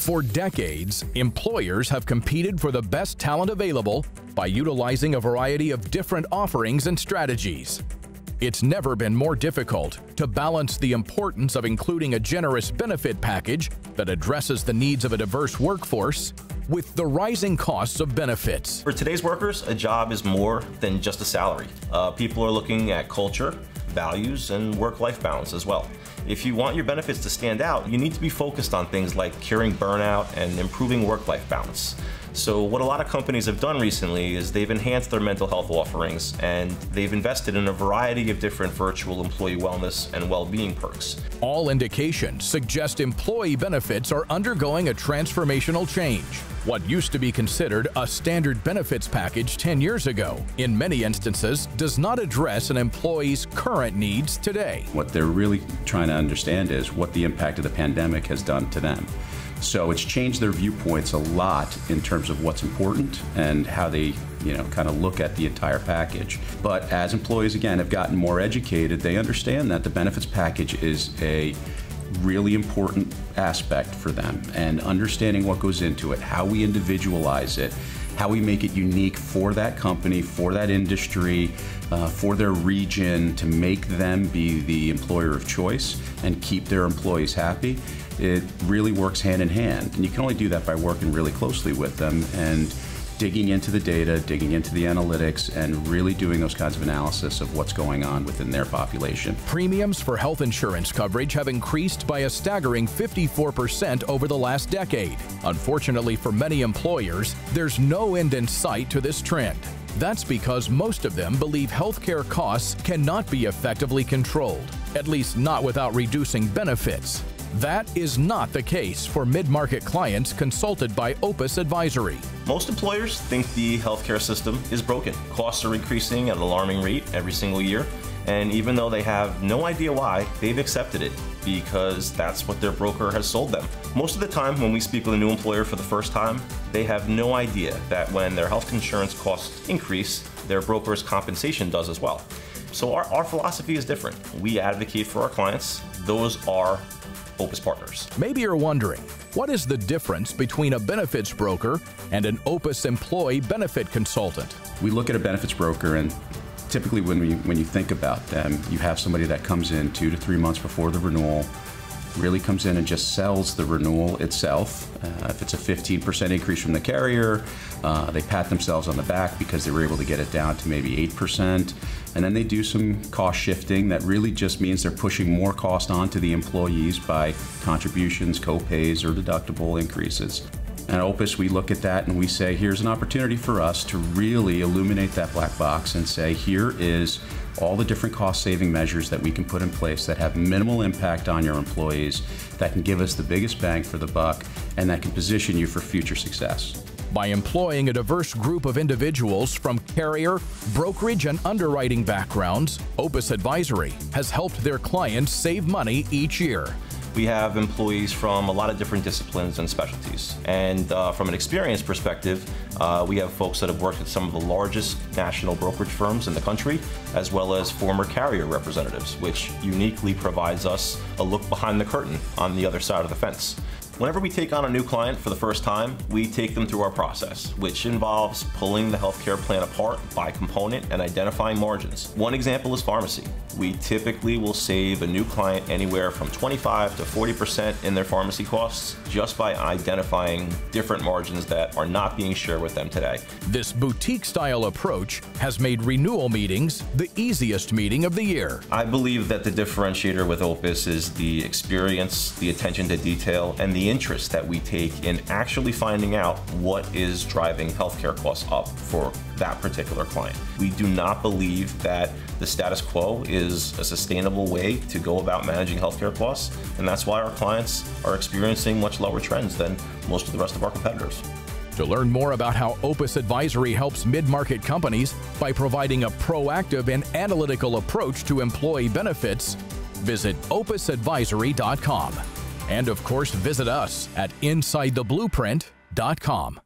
For decades, employers have competed for the best talent available by utilizing a variety of different offerings and strategies. It's never been more difficult to balance the importance of including a generous benefit package that addresses the needs of a diverse workforce with the rising costs of benefits. For today's workers, a job is more than just a salary. People are looking at culture, values, and work-life balance as well. If you want your benefits to stand out, you need to be focused on things like curing burnout and improving work-life balance. So what a lot of companies have done recently is they've enhanced their mental health offerings, and they've invested in a variety of different virtual employee wellness and well-being perks. All indications suggest employee benefits are undergoing a transformational change. What used to be considered a standard benefits package 10 years ago, in many instances, does not address an employee's current needs today. What they're really trying to understand is what the impact of the pandemic has done to them. So it's changed their viewpoints a lot in terms of what's important and how they, kind of look at the entire package. But as employees, again, have gotten more educated, they understand that the benefits package is a really important aspect for them, and understanding what goes into it, how we individualize it, how we make it unique for that company, for that industry, for their region, to make them be the employer of choice and keep their employees happy. It really works hand in hand, and you can only do that by working really closely with them and digging into the data, digging into the analytics, and really doing those kinds of analysis of what's going on within their population. Premiums for health insurance coverage have increased by a staggering 54% over the last decade. Unfortunately for many employers, there's no end in sight to this trend. That's because most of them believe healthcare costs cannot be effectively controlled, at least not without reducing benefits. That is not the case for mid-market clients consulted by Opus Advisory. Most employers think the healthcare system is broken. Costs are increasing at an alarming rate every single year, and even though they have no idea why, they've accepted it because that's what their broker has sold them. Most of the time when we speak with a new employer for the first time, they have no idea that when their health insurance costs increase, their broker's compensation does as well. So our philosophy is different. We advocate for our clients. Those are Opus partners. Maybe you're wondering, what is the difference between a benefits broker and an Opus employee benefit consultant? We look at a benefits broker, and typically when you think about them, you have somebody that comes in 2 to 3 months before the renewal, really comes in and just sells the renewal itself. If it's a 15% increase from the carrier, they pat themselves on the back because they were able to get it down to maybe 8%. And then they do some cost shifting that really just means they're pushing more cost onto the employees by contributions, co-pays, or deductible increases. At Opus, we look at that and we say, here's an opportunity for us to really illuminate that black box and say, here is all the different cost-saving measures that we can put in place that have minimal impact on your employees, that can give us the biggest bang for the buck, and that can position you for future success. By employing a diverse group of individuals from carrier, brokerage, and underwriting backgrounds, Opus Advisory has helped their clients save money each year. We have employees from a lot of different disciplines and specialties. And from an experience perspective, we have folks that have worked at some of the largest national brokerage firms in the country, as well as former carrier representatives, which uniquely provides us a look behind the curtain on the other side of the fence. Whenever we take on a new client for the first time, we take them through our process, which involves pulling the healthcare plan apart by component and identifying margins. One example is pharmacy. We typically will save a new client anywhere from 25 to 40% in their pharmacy costs just by identifying different margins that are not being shared with them today. This boutique-style approach has made renewal meetings the easiest meeting of the year. I believe that the differentiator with Opus is the experience, the attention to detail, and the interest that we take in actually finding out what is driving healthcare costs up for that particular client. We do not believe that the status quo is a sustainable way to go about managing healthcare costs, and that's why our clients are experiencing much lower trends than most of the rest of our competitors. To learn more about how Opus Advisory helps mid-market companies by providing a proactive and analytical approach to employee benefits, visit opusadvisory.com. And of course, visit us at InsideTheBlueprint.com.